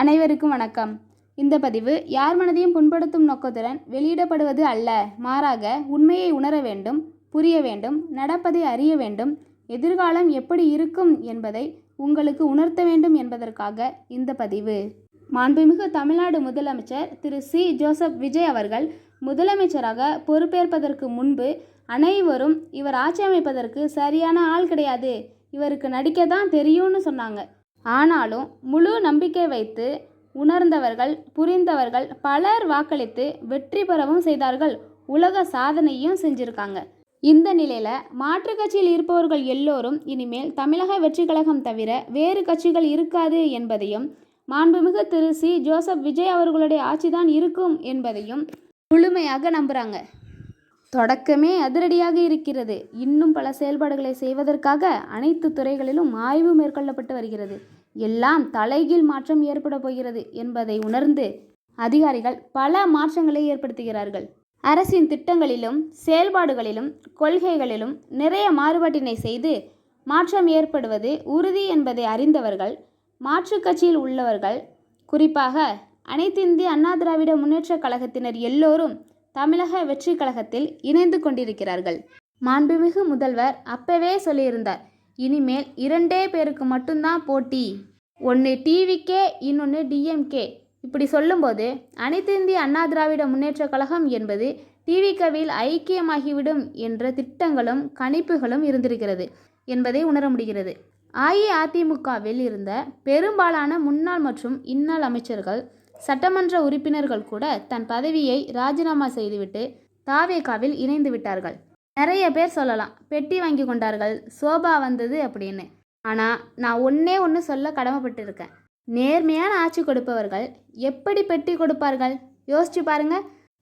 அனைவருக்கும் வணக்கம். இந்த பதிவு யார் மனதையும் புண்படுத்தும் நோக்கத்துடன் வெளியிடப்படுவது அல்ல. மாறாக உண்மையை உணர வேண்டும், புரிய வேண்டும், நடப்பதை அறிய வேண்டும், எதிர்காலம் எப்படி இருக்கும் என்பதை உங்களுக்கு உணர்த்த வேண்டும் என்பதற்காக இந்த பதிவு. மாண்புமிகு தமிழ்நாடு முதலமைச்சர் திரு சி. ஜோசப் விஜய் அவர்கள் முதலமைச்சராக பொறுப்பேற்பதற்கு முன்பு அனைவரும் இவர் ஆட்சி அமைப்பதற்கு சரியான ஆள் கிடையாது, இவருக்கு நடிக்கத்தான் தெரியும்னு சொன்னாங்க. ஆனாலும் முழு நம்பிக்கை வைத்து உணர்ந்தவர்கள், புரிந்தவர்கள் பலர் வாக்களித்து வெற்றி பெறவும் செய்தார்கள். உலக சாதனையும் செஞ்சிருக்காங்க. இந்த நிலையில மாற்று கட்சியில் இருப்பவர்கள் எல்லோரும் இனிமேல் தமிழக வெற்றி கழகம் தவிர வேறு கட்சிகள் இருக்காது என்பதையும், மாண்புமிகு திரு சி. ஜோசப் விஜய் அவர்களுடைய ஆட்சிதான் இருக்கும் என்பதையும் முழுமையாக நம்புறாங்க. தொடக்கமே அதிரடியாக இருக்கிறது. இன்னும் பல செயல்பாடுகளை செய்வதற்காக அனைத்து துறைகளிலும் ஆய்வு மேற்கொள்ளப்பட்டு வருகிறது. எல்லாம் தலைகீழ் மாற்றம் ஏற்பட போகிறது என்பதை உணர்ந்து அதிகாரிகள் பல மாற்றங்களை ஏற்படுத்துகிறார்கள். அரசின் திட்டங்களிலும் செயல்பாடுகளிலும் கொள்கைகளிலும் நிறைய மாறுபாட்டினை செய்து மாற்றம் ஏற்படுவது உறுதி என்பதை அறிந்தவர்கள், மாற்று கட்சியில் உள்ளவர்கள், குறிப்பாக அனைத்து இந்திய அண்ணா திராவிட முன்னேற்ற கழகத்தினர் எல்லோரும் தமிழக வெற்றி கழகத்தில் இணைந்து கொண்டிருக்கிறார்கள். மாண்புமிகு முதல்வர் அப்பவே சொல்லியிருந்தார், இனிமேல் 2 பேருக்கு மட்டும்தான் போட்டி, ஒன்று டிவிகே, இன்னொன்று டிஎம்கே. இப்படி சொல்லும்போது அனைத்து இந்திய அண்ணா திராவிட முன்னேற்ற கழகம் என்பது டிவிகேவில் ஐக்கியமாகிவிடும் என்ற திட்டங்களும் கணிப்புகளும் இருந்திருக்கிறது என்பதை உணர முடிகிறது. அஇஅதிமுகவில் இருந்த பெரும்பாலான முன்னாள் மற்றும் இன்னாள் அமைச்சர்கள், சட்டமன்ற உறுப்பினர்கள் கூட தன் பதவியை ராஜினாமா செய்துவிட்டு தாவேகாவில் இணைந்து விட்டார்கள். நிறைய பேர் சொல்லலாம், பெட்டி வாங்கி கொண்டார்கள், சோபா வந்தது அப்படின்னு. ஆனால் நான் ஒன்று சொல்ல கடமைப்பட்டிருக்கேன். நேர்மையான ஆட்சி கொடுப்பவர்கள் எப்படி பெட்டி கொடுப்பார்கள்? யோசிச்சு பாருங்க.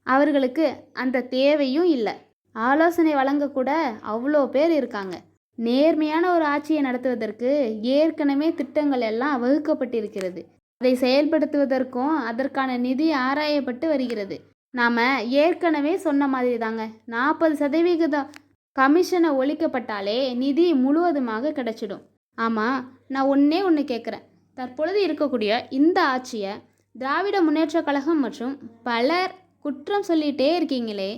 அவர்களுக்கு அந்த தேவையும் இல்லை. ஆலோசனை வழங்கக்கூட அவ்வளோ பேர் இருக்காங்க. நேர்மையான ஒரு ஆட்சியை நடத்துவதற்கு ஏற்கனவே திட்டங்கள் எல்லாம் வகுக்கப்பட்டிருக்கிறது. அதை செயல்படுத்துவதற்கும் அதற்கான நிதி ஆராயப்பட்டு வருகிறது. நாம் ஏற்கனவே சொன்ன மாதிரி தாங்க, 40% கமிஷனை ஒழிக்கப்பட்டாலே நிதி முழுவதுமாக கிடைச்சிடும். ஆமாம், நான் ஒன்று கேட்குறேன். தற்பொழுது இருக்கக்கூடிய இந்த ஆட்சியை திராவிட முன்னேற்ற கழகம் மற்றும் பலர் குற்றம் சொல்லிகிட்டே இருக்கீங்களே,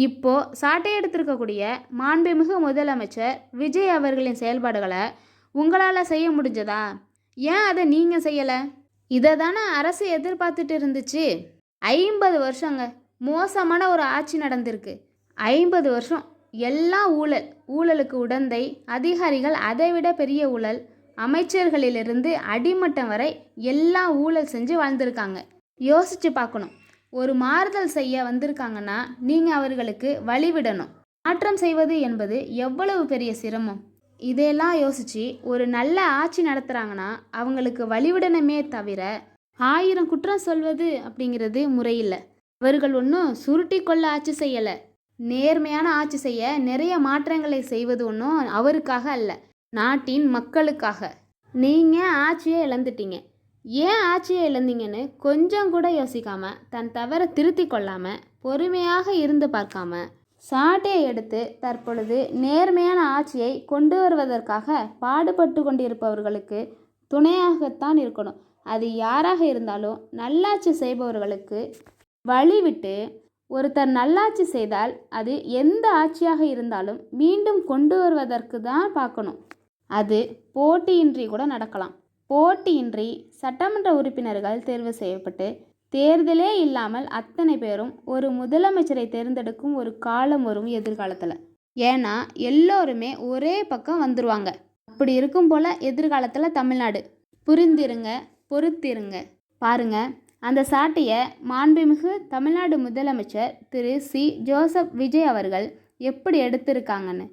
இப்போது சாட்டை எடுத்திருக்கக்கூடிய மாண்புமிகு முதலமைச்சர் விஜய் அவர்களின் செயல்பாடுகளை உங்களால் செய்ய முடிஞ்சதா? ஏன் அதை நீங்கள் செய்யலை? இதை தானே அரசு எதிர்பார்த்துட்டு இருந்துச்சு. 50 வருஷங்க மோசமான ஒரு ஆட்சி நடந்திருக்கு. 50 வருஷம் எல்லாம் ஊழல், ஊழலுக்கு உடந்தை, அதிகாரிகள் அதைவிட பெரிய ஊழல், அமைச்சர்களிலிருந்து அடிமட்டம் வரை எல்லாம் ஊழல் செஞ்சு வாழ்ந்திருக்காங்க. யோசிச்சு பார்க்கணும். ஒரு மாறுதல் செய்ய வந்திருக்காங்கன்னா நீங்கள் அவர்களுக்கு வழிவிடணும். மாற்றம் செய்வது என்பது எவ்வளவு பெரிய சிரமம். இதையெல்லாம் யோசித்து ஒரு நல்ல ஆட்சி நடத்துகிறாங்கன்னா அவங்களுக்கு வழிவிடணுமே தவிர 1000 குற்றம் சொல்வது அப்படிங்கிறது முறையில்லை. அவர்கள் ஒன்றும் சுருட்டி கொள்ள ஆட்சி செய்யலை. நேர்மையான ஆட்சி செய்ய நிறைய மாற்றங்களை செய்வது ஒன்றும் அவருக்காக அல்ல, நாட்டின் மக்களுக்காக. நீங்கள் ஆட்சியை இழந்துட்டீங்க. ஏன் ஆட்சியை இழந்தீங்கன்னு கொஞ்சம் கூட யோசிக்காமல், தன் தவறை திருத்தி கொள்ளாமல், பொறுமையாக இருந்து பார்க்காம சாட்டையை எடுத்து தற்பொழுது நேர்மையான ஆட்சியை கொண்டு வருவதற்காக பாடுபட்டு கொண்டிருப்பவர்களுக்கு துணையாகத்தான் இருக்கணும். அது யாராக இருந்தாலும் நல்லாட்சி செய்பவர்களுக்கு வழிவிட்டு, ஒருத்தர் நல்லாட்சி செய்தால் அது எந்த ஆட்சியாக இருந்தாலும் மீண்டும் கொண்டு வருவதற்கு தான் பார்க்கணும். அது போட்டியின்றி கூட நடக்கலாம். போட்டியின்றி சட்டமன்ற உறுப்பினர்கள் தேர்வு செய்யப்பட்டு தேர்தலே இல்லாமல் அத்தனை பேரும் ஒரு முதலமைச்சரை தேர்ந்தெடுக்கும் ஒரு காலம் வரும் எதிர்காலத்தில். ஏன்னா எல்லோருமே ஒரே பக்கம் வந்துடுவாங்க. அப்படி இருக்கும் போல் எதிர்காலத்தில் தமிழ்நாடு. புரிந்திருங்க, பொறுத்திருங்க. பாருங்க, அந்த சாட்டையை மாண்புமிகு தமிழ்நாடு முதலமைச்சர் திரு சி. ஜோசப் விஜய் அவர்கள் எப்படி எடுத்திருக்காங்கன்னு.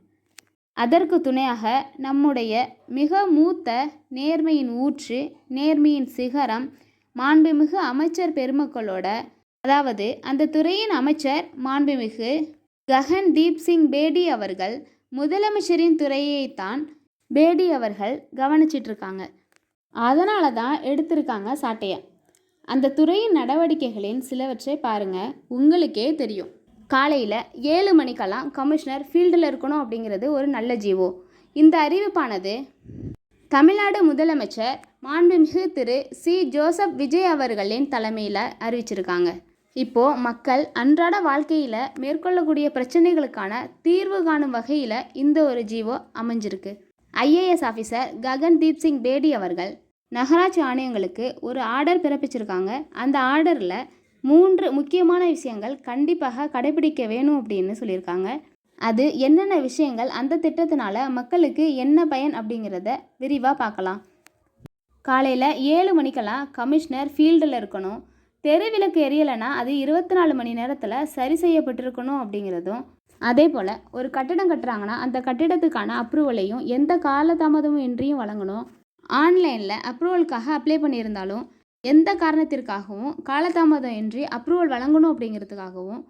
அதற்கு துணையாக நம்முடைய மிக மூத்த நேர்மையின் ஊற்று, நேர்மையின் சிகரம், மாண்புமிகு அமைச்சர் பெருமக்களோட, அதாவது அந்த துறையின் அமைச்சர் மாண்புமிகு ககன்தீப் சிங் பேடி அவர்கள், முதலமைச்சரின் துறையைத்தான் பேடி அவர்கள் கவனிச்சிட்ருக்காங்க. அதனால தான் எடுத்திருக்காங்க சாட்டையை. அந்த துறையின் நடவடிக்கைகளின் சிலவற்றை பாருங்கள், உங்களுக்கே தெரியும். காலையில் 7 மணிக்கெல்லாம் கமிஷனர் ஃபீல்டில் இருக்கணும் அப்படிங்கிறது ஒரு நல்ல ஜீவோ. இந்த அறிவிப்பானது தமிழ்நாடு முதலமைச்சர் மாண்புமிகு திரு சி. ஜோசப் விஜய் அவர்களின் தலைமையில் அறிவிச்சிருக்காங்க. இப்போது மக்கள் அன்றாட வாழ்க்கையில் மேற்கொள்ளக்கூடிய பிரச்சனைகளுக்கான தீர்வு காணும் வகையில் இந்த ஒரு ஜிஓ அமைஞ்சிருக்கு. IAS ஆஃபீஸர் ககன்தீப் சிங் பேடி அவர்கள் நகராட்சி ஆணையங்களுக்கு ஒரு ஆர்டர் பிறப்பிச்சிருக்காங்க. அந்த ஆர்டரில் 3 முக்கியமான விஷயங்கள் கண்டிப்பாக கடைபிடிக்க வேணும் அப்படின்னு சொல்லியிருக்காங்க. அது என்னென்ன விஷயங்கள், அந்த திட்டத்தினால மக்களுக்கு என்ன பயன் அப்படிங்கிறத விரிவாக பார்க்கலாம். காலையில் 7 மணிக்கெல்லாம் கமிஷனர் ஃபீல்டில் இருக்கணும். தெருவிளக்கு எரியலைன்னா அது 24 மணி நேரத்தில் சரி செய்யப்பட்டிருக்கணும் அப்படிங்கிறதும், அதே போல் ஒரு கட்டிடம் கட்டுறாங்கன்னா அந்த கட்டிடத்துக்கான அப்ரூவலையும் எந்த காலதாமதமும் இன்றியும் வழங்கணும். ஆன்லைனில் அப்ரூவலுக்காக அப்ளை பண்ணியிருந்தாலும் எந்த காரணத்திற்காகவும் காலதாமதம் இன்றி அப்ரூவல் வழங்கணும் அப்படிங்கிறதுக்காகவும்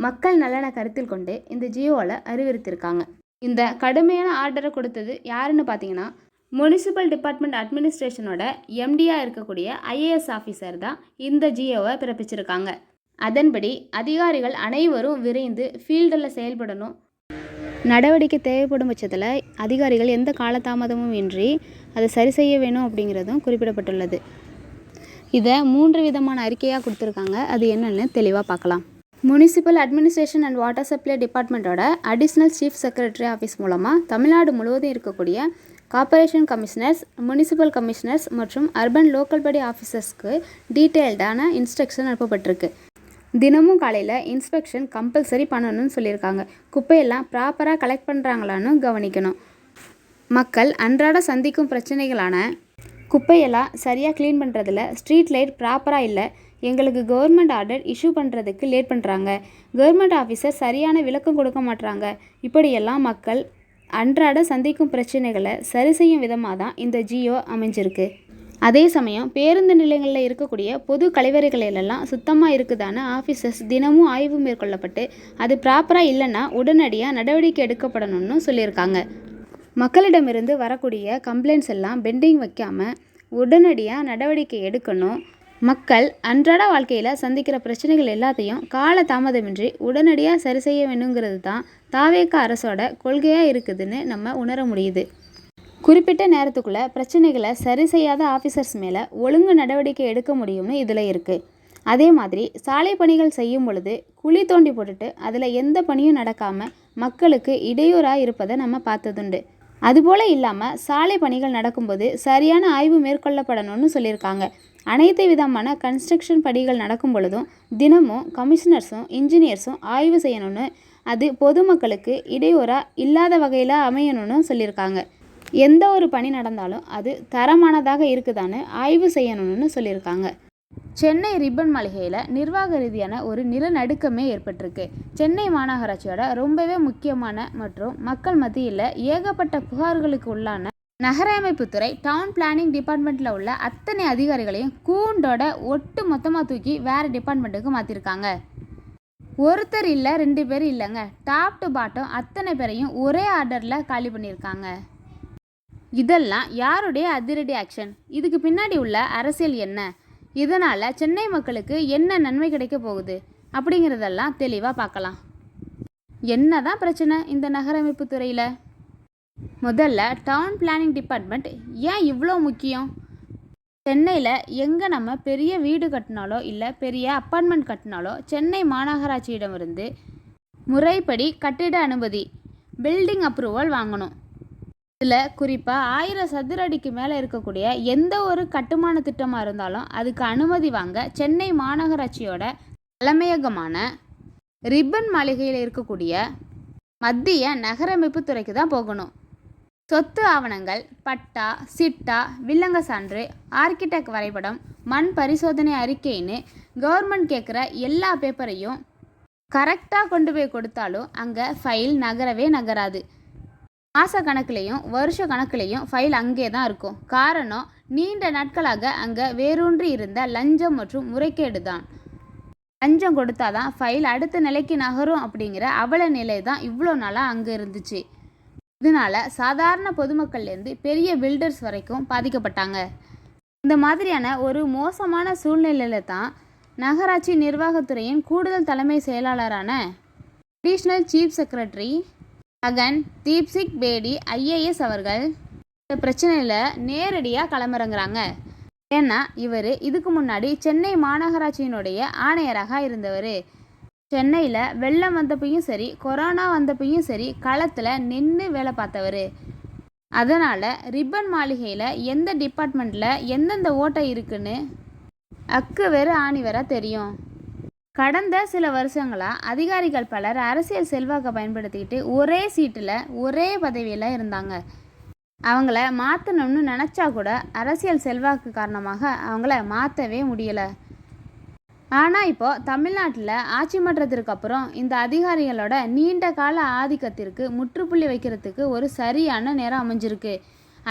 மக்கள் நலனை கருத்தில் கொண்டு இந்த ஜியோவில் அறிவுறுத்தியிருக்காங்க. இந்த கடுமையான ஆர்டரை கொடுத்தது யாருன்னு பார்த்தீங்கன்னா, முனிசிபல் டிபார்ட்மெண்ட் அட்மினிஸ்ட்ரேஷனோட MDயாக இருக்கக்கூடிய IAS ஆஃபீஸர் தான் இந்த ஜியோவை பிறப்பிச்சிருக்காங்க. அதன்படி அதிகாரிகள் அனைவரும் விரைந்து ஃபீல்டில் செயல்படணும். நடவடிக்கை தேவைப்படும் பட்சத்தில் அதிகாரிகள் எந்த காலதாமதமும் இன்றி அதை சரி செய்ய வேணும் அப்படிங்கிறதும் குறிப்பிடப்பட்டுள்ளது. இதை 3 விதமான அறிக்கையாக கொடுத்துருக்காங்க. அது என்னென்னு தெளிவாக பார்க்கலாம். Municipal administration and water supply டிபார்ட்மெண்ட்டோட அடிஷ்னல் சீஃப் செக்ரட்டரி ஆஃபீஸ் மூலமாக தமிழ்நாடு முழுவதும் இருக்கக்கூடிய கார்ப்பரேஷன் கமிஷனர்ஸ், முனிசிபல் கமிஷனர்ஸ் மற்றும் அர்பன் லோக்கல் பாடி ஆஃபீஸர்ஸ்க்கு டீட்டெயில்டான இன்ஸ்ட்ரக்ஷன் அனுப்பப்பட்டிருக்கு. தினமும் காலையில் இன்ஸ்பெக்ஷன் கம்பல்சரி பண்ணணும்னு சொல்லியிருக்காங்க. குப்பையெல்லாம் ப்ராப்பராக கலெக்ட் பண்ணுறாங்களான்னு கவனிக்கணும். மக்கள் அன்றாட சந்திக்கும் பிரச்சனைகளான குப்பையெல்லாம் சரியாக க்ளீன் பண்ணுறதில்ல, ஸ்ட்ரீட் லைட் ப்ராப்பராக இல்லை, எங்களுக்கு கவர்மெண்ட் ஆர்டர் இஷ்யூ பண்ணுறதுக்கு லேட் பண்ணுறாங்க, கவர்மெண்ட் ஆஃபீஸர் சரியான விளக்கம் கொடுக்க மாட்டுறாங்க, இப்படியெல்லாம் மக்கள் அன்றாட சந்திக்கும் பிரச்சனைகளை சரி செய்யும் விதமாக தான் இந்த ஜியோ அமைஞ்சிருக்கு. அதே சமயம் பேருந்து நிலையங்களில் இருக்கக்கூடிய பொது கழிவறைகளெல்லாம் சுத்தமாக இருக்குதான்னு ஆஃபீஸர்ஸ் தினமும் ஆய்வு மேற்கொள்ளப்பட்டு அது ப்ராப்பராக இல்லைன்னா உடனடியாக நடவடிக்கை எடுக்கப்படணும்னு சொல்லியிருக்காங்க. மக்களிடமிருந்து வரக்கூடிய கம்ப்ளைண்ட்ஸ் எல்லாம் பெண்டிங் வைக்காமல் உடனடியாக நடவடிக்கை எடுக்கணும். மக்கள் அன்றாட வாழ்க்கையில் சந்திக்கிற பிரச்சனைகள் எல்லாத்தையும் கால தாமதமின்றி உடனடியாக சரி செய்ய வேணுங்கிறது தான் தாவேகா அரசோட கொள்கையாக இருக்குதுன்னு நம்ம உணர முடியுது. குறிப்பிட்ட நேரத்துக்குள்ளே பிரச்சனைகளை சரி செய்யாத ஆஃபீஸர்ஸ் மேலே ஒழுங்கு நடவடிக்கை எடுக்க முடியும்னு இதில் இருக்குது. அதே மாதிரி சாலை பணிகள் செய்யும் பொழுது குழி தோண்டி போட்டுட்டு அதில் எந்த பணியும் நடக்காமல் மக்களுக்கு இடையூறாக இருப்பதை நம்ம பார்த்ததுண்டு. அதுபோல் இல்லாமல் சாலை பணிகள் நடக்கும்போது சரியான ஆய்வு மேற்கொள்ளப்படணும்னு சொல்லியிருக்காங்க. அனைத்து விதமான கன்ஸ்ட்ரக்ஷன் பணிகள் நடக்கும் பொழுதும் தினமும் கமிஷனர்ஸும் இன்ஜினியர்ஸும் ஆய்வு செய்யணும்னு, அது பொதுமக்களுக்கு இடையூறாக இல்லாத வகையில் அமையணும்னு சொல்லியிருக்காங்க. எந்த ஒரு பணி நடந்தாலும் அது தரமானதாக இருக்குதான்னு ஆய்வு செய்யணும்னு சொல்லியிருக்காங்க. சென்னை ரிப்பன் மாளிகையில் நிர்வாக ரீதியான ஒரு நிலநடுக்கமே ஏற்பட்டிருக்கு. சென்னை மாநகராட்சியோட ரொம்பவே முக்கியமான மற்றும் மக்கள் மத்தியில் ஏகப்பட்ட புகார்களுக்கு உள்ளான நகரமைப்புத்துறை டவுன் பிளானிங் டிபார்ட்மெண்ட்டில் உள்ள அத்தனை அதிகாரிகளையும் கூண்டோட ஒட்டு மொத்தமாக தூக்கி வேறு டிபார்ட்மெண்ட்டுக்கு மாற்றிருக்காங்க. ஒருத்தர் இல்லை 2 பேர் இல்லைங்க, டாப் டு பாட்டம் அத்தனை பேரையும் ஒரே ஆர்டரில் காலி பண்ணியிருக்காங்க. இதெல்லாம் யாருடைய அதிரடி ஆக்ஷன்? இதுக்கு பின்னாடி உள்ள அரசியல் என்ன? இதனால் சென்னை மக்களுக்கு என்ன நன்மை கிடைக்க போகுது அப்படிங்கிறதெல்லாம் தெளிவாக பார்க்கலாம். என்ன தான் பிரச்சனை இந்த நகரமைப்பு துறையில்? முதல்ல டவுன் பிளானிங் டிபார்ட்மெண்ட் ஏன் இவ்வளோ முக்கியம்? சென்னையில் எங்கே நம்ம பெரிய வீடு கட்டினாலோ இல்லை பெரிய அப்பார்ட்மெண்ட் கட்டினாலோ சென்னை மாநகராட்சியிடமிருந்து முறைப்படி கட்டிட அனுமதி, பில்டிங் அப்ரூவல் வாங்கணும். இதில் குறிப்பாக 1000 சதுர அடிக்கு மேலே இருக்கக்கூடிய எந்த ஒரு கட்டுமான திட்டமாக இருந்தாலும் அதுக்கு அனுமதி வாங்க சென்னை மாநகராட்சியோட தலைமையகமான ரிப்பன் மாளிகையில் இருக்கக்கூடிய மத்திய நகரமைப்பு துறைக்கு தான் போகணும். சொத்து ஆவணங்கள், பட்டா, சிட்டா, வில்லங்க சான்று, ஆர்கிடெக்ட் வரைபடம், மண் பரிசோதனை அறிக்கைன்னு கவர்மெண்ட் கேட்குற எல்லா பேப்பரையும் கரெக்டாக கொண்டு போய் கொடுத்தாலும் அங்கே ஃபைல் நகரவே நகராது. மாத கணக்குலேயும் வருஷ கணக்குலேயும் ஃபைல் அங்கே தான் இருக்கும். காரணம், நீண்ட நாட்களாக அங்கே வேரூன்றி இருந்த லஞ்சம் மற்றும் முறைகேடு தான். லஞ்சம் கொடுத்தாதான் ஃபைல் அடுத்த நிலைக்கு நகரும் அப்படிங்கிற அவல நிலை தான் இவ்வளோ நாளாக அங்கே இருந்துச்சு. இதனால் சாதாரண பொதுமக்கள்லேருந்து பெரிய பில்டர்ஸ் வரைக்கும் பாதிக்கப்பட்டாங்க. இந்த மாதிரியான ஒரு மோசமான சூழ்நிலையில் தான் நகராட்சி நிர்வாகத்துறையின் கூடுதல் தலைமை செயலாளரான additional chief secretary Gagandeep Singh Bedi IAS அவர்கள் இந்த பிரச்சனையில் நேரடியாக களமிறங்குறாங்க. ஏன்னா இவர் இதுக்கு முன்னாடி சென்னை மாநகராட்சியினுடைய ஆணையராக இருந்தவர். சென்னையில் வெள்ளம் வந்தப்பையும் சரி, கொரோனா வந்தப்பையும் சரி களத்தில் நின்று வேலை பார்த்தவர். அதனால் ரிப்பன் மாளிகையில் எந்த டிபார்ட்மெண்ட்டில் எந்தெந்த ஓட்டை இருக்குன்னு அக்கு வேறு ஆணி வேற தெரியும். கடந்த சில வருஷங்களாக அதிகாரிகள் பலர் அரசியல் செல்வாக்கை பயன்படுத்திக்கிட்டு ஒரே சீட்டில் ஒரே பதவியில் இருந்தாங்க. அவங்கள மாற்றணும்னு நினச்சா கூட அரசியல் செல்வாக்கு காரணமாக அவங்கள மாற்றவே முடியலை. ஆனால் இப்போது தமிழ்நாட்டில் ஆட்சி மாற்றத்திற்கு அப்புறம் இந்த அதிகாரிகளோட நீண்ட கால ஆதிக்கத்திற்கு முற்றுப்புள்ளி வைக்கிறதுக்கு ஒரு சரியான நேரம் அமைஞ்சிருக்கு.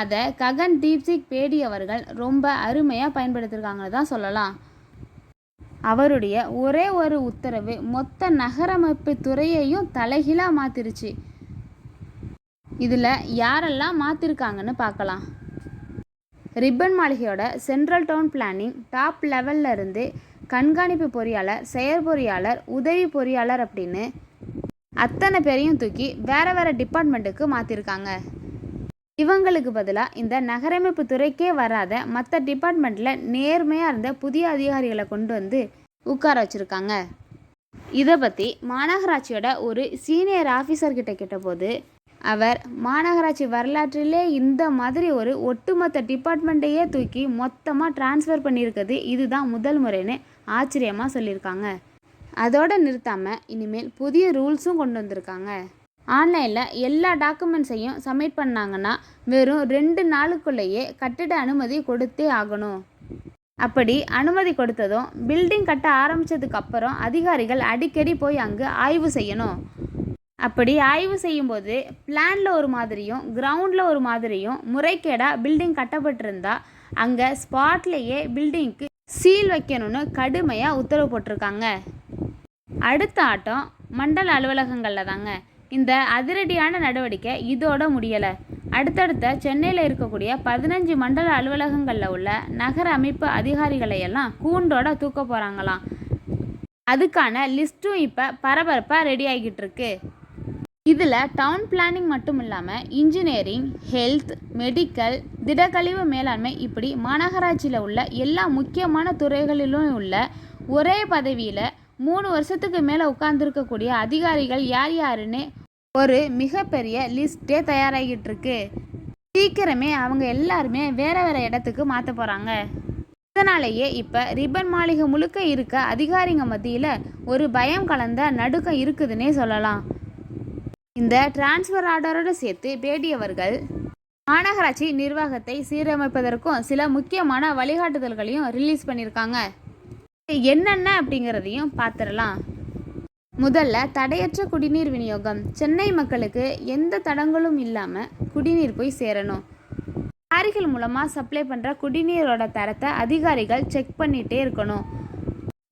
அதை ககன்தீப் சிங் பேடி அவர்கள் ரொம்ப அருமையாக பயன்படுத்தியிருக்காங்கன்னு தான் சொல்லலாம். அவருடைய ஒரே ஒரு உத்தரவு மொத்த நகரமைப்பு துறையையும் தலைகீழாக மாற்றிருச்சு. இதில் யாரெல்லாம் மாற்றிருக்காங்கன்னு பார்க்கலாம். ரிப்பன் மாளிகையோட சென்ட்ரல் டவுன் பிளானிங் டாப் லெவலில் இருந்து கண்காணிப்பு பொறியாளர், செயற்பொறியாளர், உதவி பொறியாளர் அப்படின்னு அத்தனை பேரையும் தூக்கி வேறு வேறு டிபார்ட்மெண்ட்டுக்கு மாற்றிருக்காங்க. இவங்களுக்கு பதிலாக இந்த நகரமைப்பு துறைக்கே வராத மற்ற டிபார்ட்மெண்ட்டில் நேர்மையாக இருந்த புதிய அதிகாரிகளை கொண்டு வந்து உட்கார வச்சுருக்காங்க. இதை பற்றி மாநகராட்சியோட ஒரு சீனியர் ஆஃபீஸர்கிட்ட கேட்டபோது அவர் மாநகராட்சி வரலாற்றிலே இந்த மாதிரி ஒரு ஒட்டுமொத்த டிபார்ட்மெண்ட்டையே தூக்கி மொத்தமாக டிரான்ஸ்ஃபர் பண்ணியிருக்கிறது இதுதான் முதல் முறைன்னு ஆச்சரியமாக சொல்லியிருக்காங்க. அதோடு நிறுத்தாமல் இனிமேல் புதிய ரூல்ஸும் கொண்டு வந்திருக்காங்க. ஆன்லைனில் எல்லா டாக்குமெண்ட்ஸையும் சப்மிட் பண்ணாங்கன்னா வெறும் 2 நாளுக்குள்ளேயே கட்டிட அனுமதி கொடுத்தே ஆகணும். அப்படி அனுமதி கொடுத்ததும் பில்டிங் கட்ட ஆரம்பித்ததுக்கு அப்புறம் அதிகாரிகள் அடிக்கடி போய் அங்கே ஆய்வு செய்யணும். அப்படி ஆய்வு செய்யும்போது பிளானில் ஒரு மாதிரியும் கிரவுண்டில் ஒரு மாதிரியும் முறைகேடாக பில்டிங் கட்டப்பட்டிருந்தா அங்கே ஸ்பாட்லேயே பில்டிங்க்கு சீல் வைக்கணும்னு கடுமையாக உத்தரவு போட்டிருக்காங்க. அடுத்த ஆட்டம் மண்டல அலுவலகங்களில் தாங்க. இந்த அதிரடியான நடவடிக்கை இதோட முடியலை. அடுத்தடுத்த சென்னையில் இருக்கக்கூடிய 15 மண்டல அலுவலகங்களில் உள்ள நகர அமைப்பு அதிகாரிகளையெல்லாம் கூண்டோட தூக்க போகிறாங்களாம். அதுக்கான லிஸ்ட்டும் இப்போ பரபரப்பாக ரெடி ஆகிட்டு இருக்கு. இதில் டவுன் பிளானிங் மட்டும் இல்லாமல் இன்ஜினியரிங், ஹெல்த், மெடிக்கல், திடக்கழிவு மேலாண்மை இப்படி மாநகராட்சியில் உள்ள எல்லா முக்கியமான துறைகளிலும் உள்ள ஒரே பதவியில் 3 வருஷத்துக்கு மேலே உட்கார்ந்துருக்கக்கூடிய அதிகாரிகள் யார் யாருன்னு ஒரு மிகப்பெரிய லிஸ்ட்டே தயாராகிட்டு இருக்கு. சீக்கிரமே அவங்க எல்லாருமே வேறு வேறு இடத்துக்கு மாற்ற போகிறாங்க. இதனாலேயே இப்போ ரிப்பன் மாளிகை முழுக்க இருக்க அதிகாரிங்க மத்தியில் ஒரு பயம் கலந்த நடுக்கம் இருக்குதுன்னே சொல்லலாம். இந்த டிரான்ஸ்ஃபர் ஆர்டரோடு சேர்த்து பேடி அவர்கள் மாநகராட்சி நிர்வாகத்தை சீரமைப்பதற்கும் சில முக்கியமான வழிகாட்டுதல்களையும் ரிலீஸ் பண்ணியிருக்காங்க. என்னென்ன அப்படிங்கிறதையும் பார்த்துடலாம். முதல்ல தடையற்ற குடிநீர் விநியோகம். சென்னை மக்களுக்கு எந்த தடங்களும் இல்லாமல் குடிநீர் போய் சேரணும். லாரிகள் மூலமாக சப்ளை பண்ணுற குடிநீரோட தரத்தை அதிகாரிகள் செக் பண்ணிகிட்டே இருக்கணும்.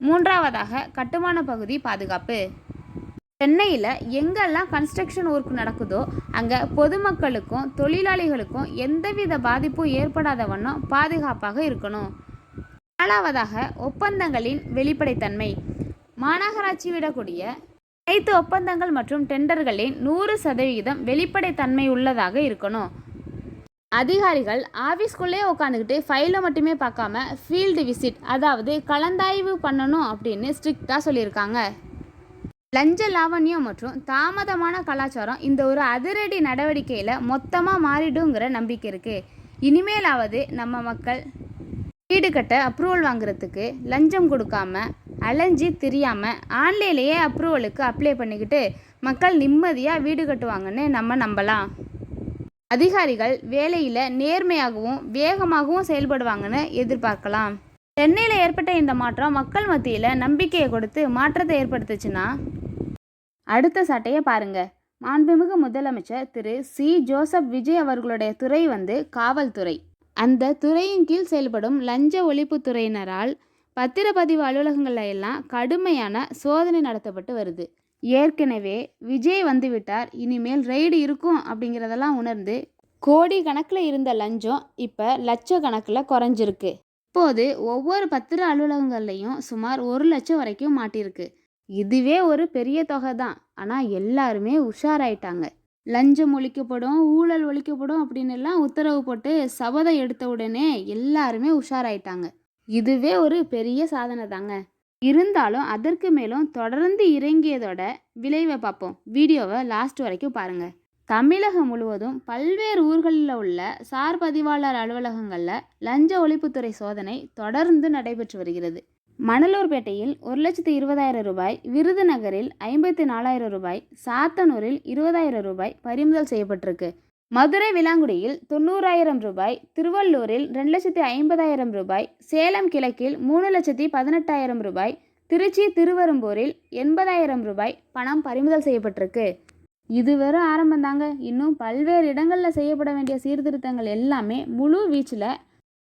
மூன்றாவதாக கட்டுமான பகுதி பாதுகாப்பு. சென்னையில் எங்கெல்லாம் கன்ஸ்ட்ரக்ஷன் ஒர்க் நடக்குதோ அங்கே பொதுமக்களுக்கும் தொழிலாளிகளுக்கும் எந்தவித பாதிப்பும் ஏற்படாத வண்ணம் பாதுகாப்பாக இருக்கணும். நாலாவதாக ஒப்பந்தங்களின் வெளிப்படைத்தன்மை. மாநகராட்சி விடக்கூடிய அனைத்து ஒப்பந்தங்கள் மற்றும் டெண்டர்களின் 100% வெளிப்படைத்தன்மை உள்ளதாக இருக்கணும். அதிகாரிகள் ஆஃபீஸ்குள்ளே உட்காந்துக்கிட்டு ஃபைலை மட்டுமே பார்க்காம ஃபீல்டு விசிட், அதாவது கலந்தாய்வு பண்ணணும் அப்படின்னு ஸ்ட்ரிக்டாக சொல்லியிருக்காங்க. லஞ்ச லாவண்யம் மற்றும் தாமதமான கலாச்சாரம் இந்த ஒரு அதிரடி நடவடிக்கையில் மொத்தமாக மாறிடுங்கிற நம்பிக்கை இருக்குது. இனிமேலாவது நம்ம மக்கள் வீடு கட்ட அப்ரூவல் வாங்குறதுக்கு லஞ்சம் கொடுக்காம அலைஞ்சி தெரியாமல் ஆன்லைன்லேயே அப்ரூவலுக்கு அப்ளை பண்ணிக்கிட்டு மக்கள் நிம்மதியாக வீடு கட்டுவாங்கன்னு நம்ம நம்பலாம். அதிகாரிகள் வேலையில் நேர்மையாகவும் வேகமாகவும் செயல்படுவாங்கன்னு எதிர்பார்க்கலாம். சென்னையில் ஏற்பட்ட இந்த மாற்றம் மக்கள் மத்தியில் நம்பிக்கையை கொடுத்து மாற்றத்தை ஏற்படுத்துச்சுன்னா அடுத்த சட்டையை பாருங்க. மாண்புமிகு முதலமைச்சர் திரு சி. ஜோசப் விஜய் அவர்களுடைய துறை காவல்துறை. அந்த துறையின் கீழ் செயல்படும் லஞ்ச ஒழிப்பு துறையினரால் பத்திரப்பதிவு அலுவலகங்களில் எல்லாம் கடுமையான சோதனை நடத்தப்பட்டு வருது. ஏற்கனவே விஜய் வந்துவிட்டார், இனிமேல் ரெய்டு இருக்கும் அப்படிங்கிறதெல்லாம் உணர்ந்து கோடி கணக்கில் இருந்த லஞ்சம் இப்போ லட்சக்கணக்கில் குறைஞ்சிருக்கு. இப்போது ஒவ்வொரு பத்திர அலுவலகங்கள்லையும் சுமார் 1 லட்சம் வரைக்கும் மாட்டியிருக்கு. இதுவே ஒரு பெரிய தொகை தான். ஆனால் எல்லாருமே உஷாராயிட்டாங்க. லஞ்சம் ஒழிக்கப்படும், ஊழல் ஒழிக்கப்படும் அப்படின்னு எல்லாம் உத்தரவு போட்டு சபதம் எடுத்த உடனே எல்லாருமே உஷாராயிட்டாங்க. இதுவே ஒரு பெரிய சாதனை தாங்க. இருந்தாலும் அதற்கு மேலும் தொடர்ந்து இறங்கியதோட விளைவை பார்ப்போம். வீடியோவை லாஸ்ட் வரைக்கும் பாருங்க. தமிழகம் முழுவதும் பல்வேறு ஊர்களில் உள்ள சார் பதிவாளர் அலுவலகங்களில் லஞ்ச ஒழிப்புத்துறை சோதனை தொடர்ந்து நடைபெற்று வருகிறது. மணலூர்பேட்டையில் 1,20,000 ரூபாய், விருதுநகரில் 54,000 ரூபாய், சாத்தனூரில் 20,000 ரூபாய் பறிமுதல் செய்யப்பட்டிருக்கு. மதுரை விளாங்குடியில் 90,000 ரூபாய், திருவள்ளூரில் 2,50,000 ரூபாய், சேலம் கிழக்கில் 3,18,000 ரூபாய், திருச்சி திருவெரும்பூரில் 80,000 ரூபாய் பணம் பறிமுதல் செய்யப்பட்டிருக்கு. இது வெறும் ஆரம்பம் தாங்க. இன்னும் பல்வேறு இடங்களில் செய்யப்பட வேண்டிய சீர்திருத்தங்கள் எல்லாமே முழு வீச்சில்